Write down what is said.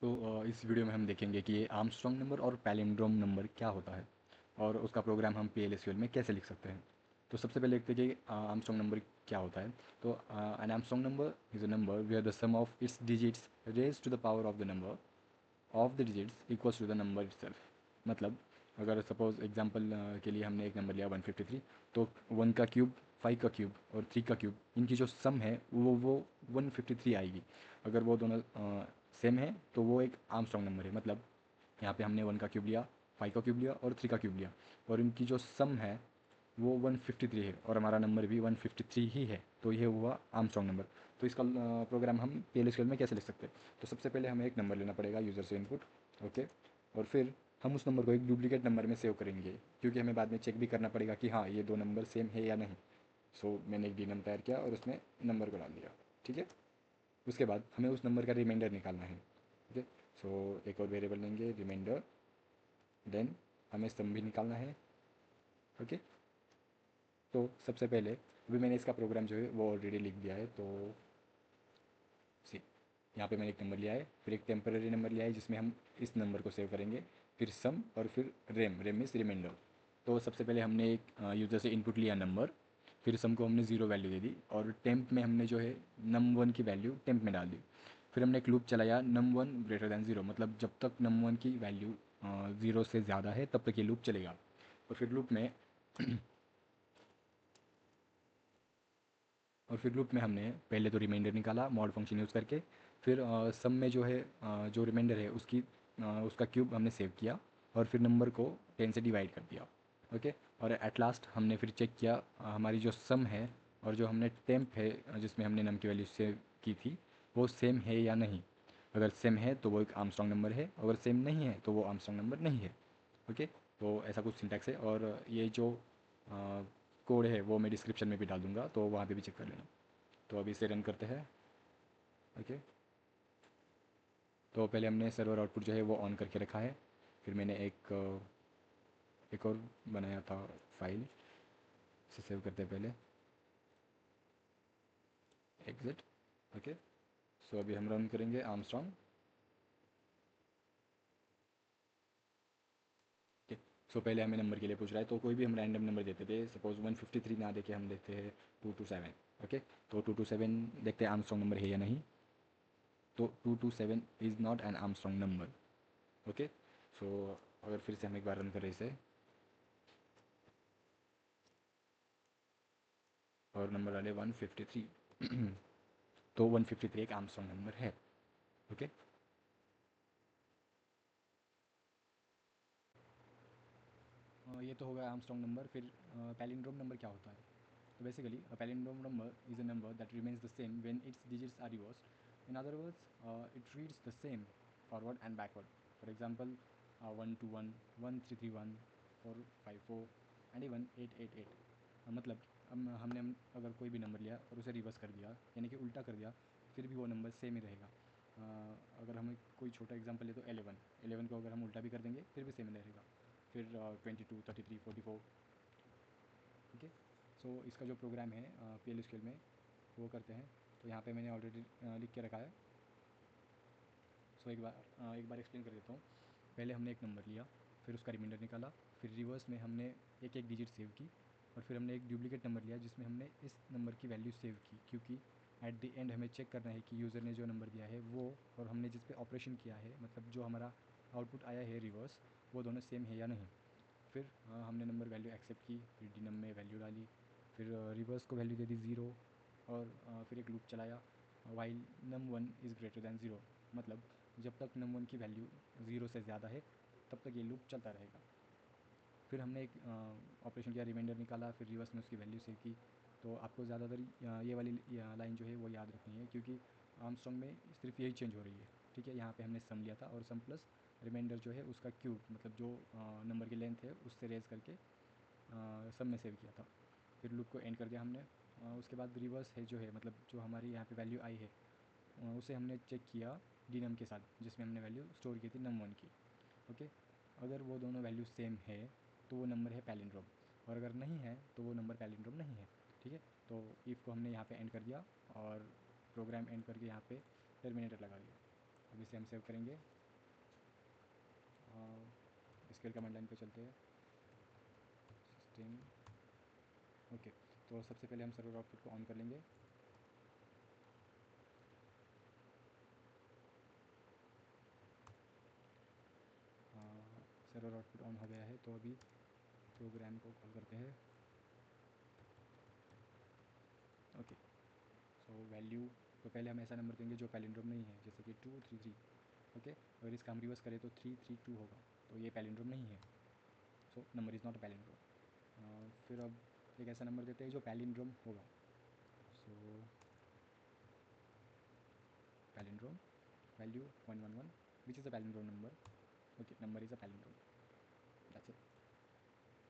इस वीडियो में हम देखेंगे कि ये आर्मस्ट्रॉन्ग नंबर और पैलिंड्रोम नंबर क्या होता है और उसका प्रोग्राम हम PLSQL में कैसे लिख सकते हैं। तो सबसे पहले देखते हैं कि आर्मस्ट्रॉन्ग नंबर क्या होता है। तो an Armstrong number is a number where the sum of its digits raise to the power of the number of the digits equals to the number itself. मतलब अगर सपोज एग्जांपल के लिए हमने एक नंबर लिया 153, तो 1 का क्यूब, 5 का क्यूब और 3 का क्यूब, इनकी जो सम है वो 153 आएगी। अगर वो दोनों सेम है तो वो एक आर्मस्ट्रॉन्ग नंबर है। मतलब यहाँ पे हमने 1 का क्यूब लिया, 5 का क्यूब लिया और 3 का क्यूब लिया और इनकी जो सम है वो 153 है और हमारा नंबर भी 153 ही है, तो ये हुआ आर्मस्ट्रॉन्ग नंबर। तो इसका प्रोग्राम हम PLSQL में कैसे लिख सकते हैं। तो सबसे पहले हमें एक नंबर लेना पड़ेगा यूज़र से इनपुट, ओके। और फिर हम उस नंबर को एक डुप्लीकेट नंबर में सेव करेंगे, क्योंकि हमें बाद में चेक भी करना पड़ेगा कि हाँ ये दो नंबर सेम है या नहीं। सो मैंने एक डीनम तैयार किया और उसमें नंबर को डाल दिया, ठीक है। उसके बाद हमें उस नंबर का रिमाइंडर निकालना है, ठीक है। सो एक और वेरिएबल लेंगे रिमाइंडर, देन हमें सम भी निकालना है, ओके। तो सबसे पहले अभी मैंने इसका प्रोग्राम जो है वो ऑलरेडी लिख दिया है। तो सी यहाँ पे मैंने एक नंबर लिया है, फिर एक टेम्पररी नंबर लिया है जिसमें हम इस नंबर को सेव करेंगे, फिर सम और फिर रेम मीन्स रिमाइंडर। तो सबसे पहले हमने एक यूज़र से इनपुट लिया नंबर, फिर सम को हमने 0 वैल्यू दे दी और टेम्प में हमने जो है num1 की वैल्यू टेम्प में डाल दी। फिर हमने एक लूप चलाया num1 ग्रेटर दैन 0, मतलब जब तक num1 की वैल्यू 0 से ज़्यादा है तब तक ये लूप चलेगा। और फिर लूप में हमने पहले तो रिमाइंडर निकाला मॉड फंक्शन यूज़ करके, फिर सम में जो है जो रिमाइंडर है उसका क्यूब हमने सेव किया और फिर नंबर को 10 से डिवाइड कर दिया, ओके। और एट लास्ट हमने फिर चेक किया हमारी जो सम है और जो हमने टेम्प है जिसमें हमने नम की वैल्यू सेव की थी वो सेम है या नहीं। अगर सेम है तो वो एक आर्मस्ट्रॉन्ग नंबर है, अगर सेम नहीं है तो वो आर्मस्ट्रॉन्ग नंबर नहीं है, ओके। तो ऐसा कुछ सिंटैक्स है और ये जो कोड है वो मैं डिस्क्रिप्शन में भी डाल दूँगा, तो वहाँ पे भी चेक कर लेना। तो अभी इसे रन करते हैं, ओके। तो पहले हमने सर्वर आउटपुट जो है वो ऑन करके रखा है, फिर मैंने एक और बनाया था फाइल, इसे सेव करते हैं पहले, एग्जिट, ओके। सो अभी हम रन करेंगे आर्मस्ट्रॉन्ग, ओके। सो पहले हमें नंबर के लिए पूछ रहा है, तो कोई भी हम रैंडम नंबर देते थे, सपोज 153 ना देके हम देते हैं 227, ओके। तो 227 देखते हैं आर्मस्ट्रॉन्ग नंबर है या नहीं। तो 227 is not an Armstrong number, okay. So अगर फिर से हम एक बार रन करें इसे और नंबर डाले 153 तो 153 एक आर्मस्ट्रॉन्ग नंबर है, ओके। ये तो होगा आर्मस्ट्रॉन्ग नंबर। फिर पैलिंड्रोम नंबर क्या होता है। तो basically a palindrome number is a number that remains the same when its digits are reversed. In other words, it reads the same forward and backward. For example, 121, 1331, 454 and even 888। मतलब हमने अगर कोई भी number लिया और उसे reverse कर दिया यानी कि उल्टा कर दिया, फिर भी वो नंबर सेम ही रहेगा। अगर हमें कोई छोटा एग्जांपल ले तो 11 को अगर हम उल्टा भी कर देंगे फिर भी सेम रहेगा। फिर 22, 33, 44, ठीक है। सो इसका जो प्रोग्राम है PLSQL में वो करते हैं। तो यहाँ पे मैंने ऑलरेडी लिख के रखा है। सो एक बार एक्सप्लेन कर देता हूँ। पहले हमने एक नंबर लिया, फिर उसका रिमाइंडर निकाला, फिर रिवर्स में हमने एक एक डिजिट सेव की और फिर हमने एक डुप्लीकेट नंबर लिया जिसमें हमने इस नंबर की वैल्यू सेव की, क्योंकि एट द एंड हमें चेक करना है कि यूज़र ने जो नंबर दिया है वो और हमने जिस पे ऑपरेशन किया है, मतलब जो हमारा आउटपुट आया है रिवर्स, वो दोनों सेम है या नहीं। फिर हमने नंबर वैल्यू एक्सेप्ट की, फिर डी नम में वैल्यू डाली, फिर रिवर्स को वैल्यू दे दी 0 और फिर एक लूप चलाया while num1 is greater than 0। मतलब जब तक num1 की वैल्यू 0 से ज़्यादा है तब तक ये लूप चलता रहेगा। फिर हमने एक ऑपरेशन किया, रिमाइंडर निकाला, फिर रिवर्स में उसकी वैल्यू सेव की। तो आपको ज़्यादातर ये वाली लाइन जो है वो याद रखनी है, क्योंकि आर्मस्ट्रॉन्ग में सिर्फ यही चेंज हो रही है, ठीक है। यहाँ पे हमने सम लिया था और सम प्लस रिमाइंडर जो है उसका क्यूब, मतलब जो नंबर की लेंथ है उससे रेज करके सब में सेव किया था। फिर लूप को एंड कर दिया हमने। उसके बाद रिवर्स है जो है, मतलब जो हमारी यहाँ पे वैल्यू आई है उसे हमने चेक किया डी नम के साथ जिसमें हमने वैल्यू स्टोर की थी num1 की, ओके। अगर वो दोनों वैल्यू सेम है तो वो नंबर है पैलिंड्रोम, और अगर नहीं है तो वो नंबर पैलिंड्रोम नहीं है, ठीक है। तो इफ़ को हमने यहाँ पे एंड कर दिया और प्रोग्राम एंड करके यहाँ पे टर्मिनेटर लगा दिया। अब इसे हम सेव करेंगे, स्केल कमांड लाइन पे चलते हैं, सिस्टम। ओके, तो सबसे पहले हम सर्वर आउटपुट को ऑन कर लेंगे। सर्वर आउटपुट ऑन हो गया है, तो अभी प्रोग्राम को कॉल करते हैं। ओके, सो वैल्यू तो पहले हम ऐसा नंबर देंगे जो पैलिंड्रोम नहीं है, जैसे कि 233। ओके, अगर इसका हम रिवर्स करें तो 332 होगा, तो ये पैलिंड्रोम नहीं है, so number is not a palindrome. फिर अब एक ऐसा नंबर देते हैं जो पैलिंड्रोम होगा, so palindrome value 111 which is a palindrome number. Okay, number is a palindrome, that's it.